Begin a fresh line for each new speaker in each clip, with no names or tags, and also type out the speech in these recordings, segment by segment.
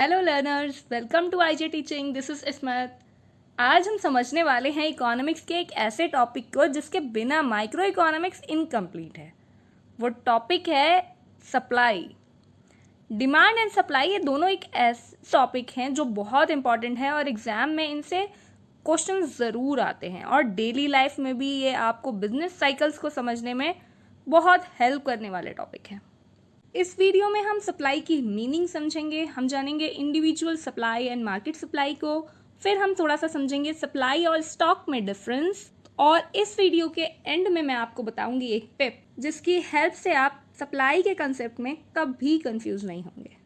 Hello learners, welcome to IJ teaching. This is Ismat. आज हम समझने वाले हैं इकोनॉमिक्स के एक ऐसे टॉपिक को जिसके बिना माइक्रो इकोनॉमिक्स इनकम्प्लीट है। वो टॉपिक है सप्लाई। डिमांड एंड सप्लाई ये दोनों एक ऐसे टॉपिक हैं जो बहुत इंपॉर्टेंट है और एग्जाम में इनसे क्वेश्चन ज़रूर आते हैं और डेली लाइफ में भी ये आपको बिजनेस साइकिल्स को समझने में बहुत हेल्प करने वाले टॉपिक हैं। इस वीडियो में हम सप्लाई की मीनिंग समझेंगे, हम जानेंगे individual supply and market supply को, फिर हम थोड़ा सा समझेंगे सप्लाई और स्टॉक में डिफरेंस, और इस वीडियो के एंड में मैं आपको बताऊंगी एक टिप जिसकी हेल्प से आप सप्लाई के कंसेप्ट में कभी कंफ्यूज नहीं होंगे।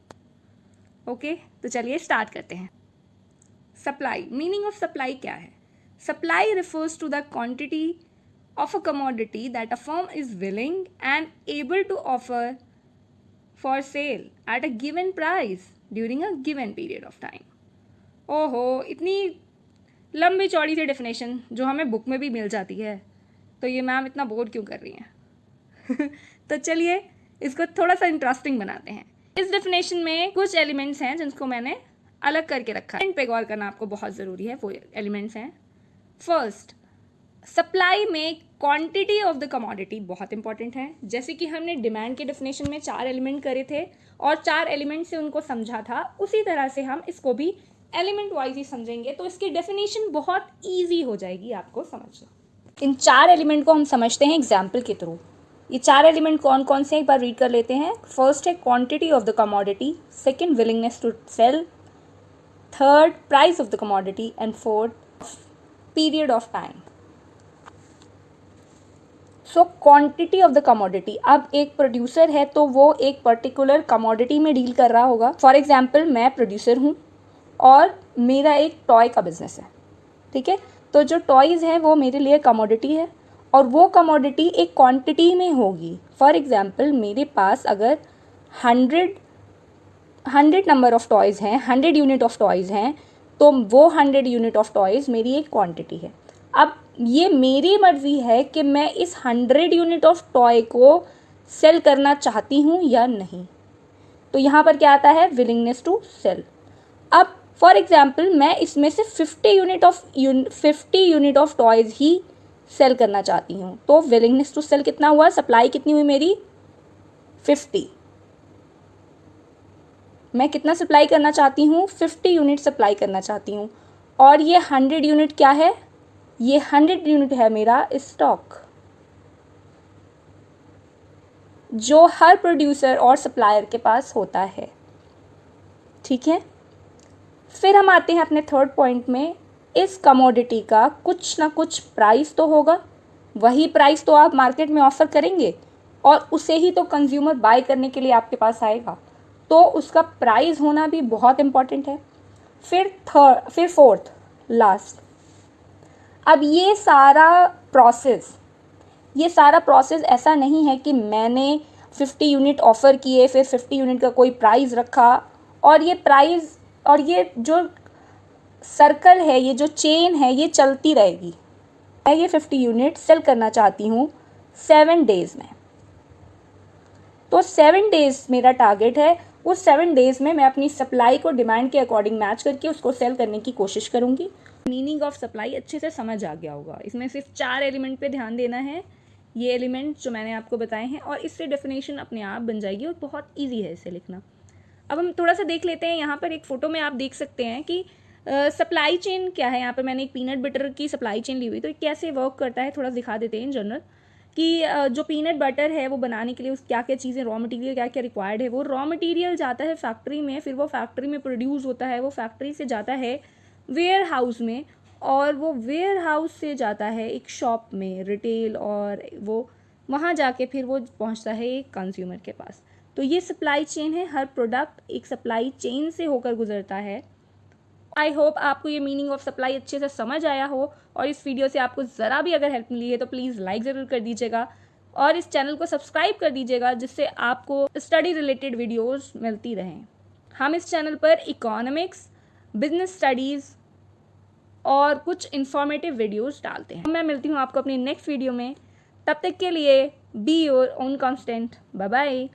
ओके, तो चलिए स्टार्ट करते हैं। सप्लाई, मीनिंग ऑफ सप्लाई क्या है? Supply refers to the quantity of a commodity that a firm is willing and able to offer for sale at a given price during a given period of time। ओहो, इतनी लंबी चौड़ी सी definition जो हमें book में भी मिल जाती है, तो ये मैम इतना बोर क्यों कर रही हैं? तो चलिए इसको थोड़ा सा इंटरेस्टिंग बनाते हैं। इस डेफिनेशन में कुछ एलिमेंट्स हैं जिनको मैंने अलग करके रखा है, इन पे गौर करना आपको बहुत ज़रूरी है। वो एलिमेंट्स हैं, फर्स्ट, सप्लाई में क्वांटिटी ऑफ द कमोडिटी बहुत इंपॉर्टेंट है। जैसे कि हमने डिमांड के डेफिनेशन में 4 एलिमेंट करे थे और 4 एलिमेंट से उनको समझा था, उसी तरह से हम इसको भी एलिमेंट वाइज ही समझेंगे, तो इसकी डेफिनेशन बहुत ईजी हो जाएगी आपको समझना। इन 4 एलिमेंट को हम समझते हैं एग्जाम्पल के थ्रू। ये 4 एलिमेंट कौन कौन से एक बार रीड कर लेते हैं। फर्स्ट है quantity of the commodity, second willingness to sell, third price of the commodity and fourth period of time. So quantity of the commodity, अब एक प्रोड्यूसर है तो वो एक पर्टिकुलर कमोडिटी में डील कर रहा होगा। फॉर एग्जांपल मैं प्रोड्यूसर हूँ और मेरा एक टॉय का बिजनेस है, ठीक है। तो जो टॉयज़ हैं वो मेरे लिए कमोडिटी है और वो कमोडिटी एक क्वांटिटी में होगी। फॉर एग्जांपल मेरे पास अगर 100 नंबर ऑफ टॉयज़ हैं, 100 यूनिट ऑफ टॉयज़ हैं, तो वो 100 यूनिट ऑफ टॉयज़ मेरी एक क्वांटिटी है। अब ये मेरी मर्जी है कि मैं इस 100 यूनिट ऑफ टॉय को सेल करना चाहती हूँ या नहीं। तो यहाँ पर क्या आता है? Willingness to sell. अब फॉर एग्जांपल मैं इसमें से 50 यूनिट ऑफ टॉयज़ ही सेल करना चाहती हूँ, तो विलिंगनेस टू सेल कितना हुआ? सप्लाई कितनी हुई मेरी? 50। मैं कितना सप्लाई करना चाहती हूँ? 50 यूनिट सप्लाई करना चाहती हूँ। और ये 100 यूनिट क्या है? ये 100 यूनिट है मेरा स्टॉक, जो हर प्रोड्यूसर और सप्लायर के पास होता है, ठीक है। फिर हम आते हैं अपने थर्ड पॉइंट में। इस कमोडिटी का कुछ ना कुछ प्राइस तो होगा, वही प्राइस तो आप मार्केट में ऑफर करेंगे और उसे ही तो कंज्यूमर बाय करने के लिए आपके पास आएगा, तो उसका प्राइस होना भी बहुत इंपॉर्टेंट है। फिर फोर्थ लास्ट, अब ये सारा प्रोसेस ऐसा नहीं है कि मैंने 50 यूनिट ऑफ़र किए, फिर 50 यूनिट का कोई प्राइस रखा और ये जो सर्कल है, ये जो चेन है, ये चलती रहेगी। मैं ये 50 यूनिट सेल करना चाहती हूँ 7 डेज़ में, तो 7 डेज़ मेरा टारगेट है। उस 7 डेज़ में मैं अपनी सप्लाई को डिमांड के अकॉर्डिंग मैच करके उसको सेल करने की कोशिश करूँगी। मीनिंग ऑफ सप्लाई अच्छे से समझ आ गया होगा। इसमें सिर्फ 4 एलिमेंट पे ध्यान देना है, ये एलिमेंट जो मैंने आपको बताए हैं, और इससे डेफिनेशन अपने आप बन जाएगी और बहुत ईजी है इसे लिखना। अब हम थोड़ा सा देख लेते हैं। यहाँ पर एक फ़ोटो में आप देख सकते हैं कि सप्लाई चेन क्या है। यहाँ पर मैंने एक पीनट बटर की सप्लाई चेन ली हुई, तो कैसे वर्क करता है थोड़ा दिखा देते हैं इन जनरल। कि जो पीनट बटर है वो बनाने के लिए उस क्या क्या चीज़ें, रॉ मटेरियल क्या क्या रिक्वायर्ड है। वो रॉ मटेरियल जाता है फैक्ट्री में, फिर वो फैक्ट्री में प्रोड्यूस होता है, वो फैक्ट्री से जाता है वेयर हाउस में, और वो वेयर हाउस से जाता है एक शॉप में रिटेल, और वो वहाँ जाके फिर वो पहुँचता है एक कंज्यूमर के पास। तो ये सप्लाई चेन है, हर प्रोडक्ट एक सप्लाई चेन से होकर गुजरता है। आई होप आपको ये मीनिंग ऑफ सप्लाई अच्छे से समझ आया हो, और इस वीडियो से आपको ज़रा भी अगर हेल्प मिली है तो प्लीज़ लाइक ज़रूर कर दीजिएगा और इस चैनल को सब्सक्राइब कर दीजिएगा, जिससे आपको स्टडी रिलेटेड वीडियोस मिलती रहें। हम इस चैनल पर इकोनॉमिक्स, बिजनेस स्टडीज़ और कुछ इन्फॉर्मेटिव वीडियोस डालते हैं। मैं मिलती हूँ आपको अपनी नेक्स्ट वीडियो में। तब तक के लिए be your own constant. Bye bye.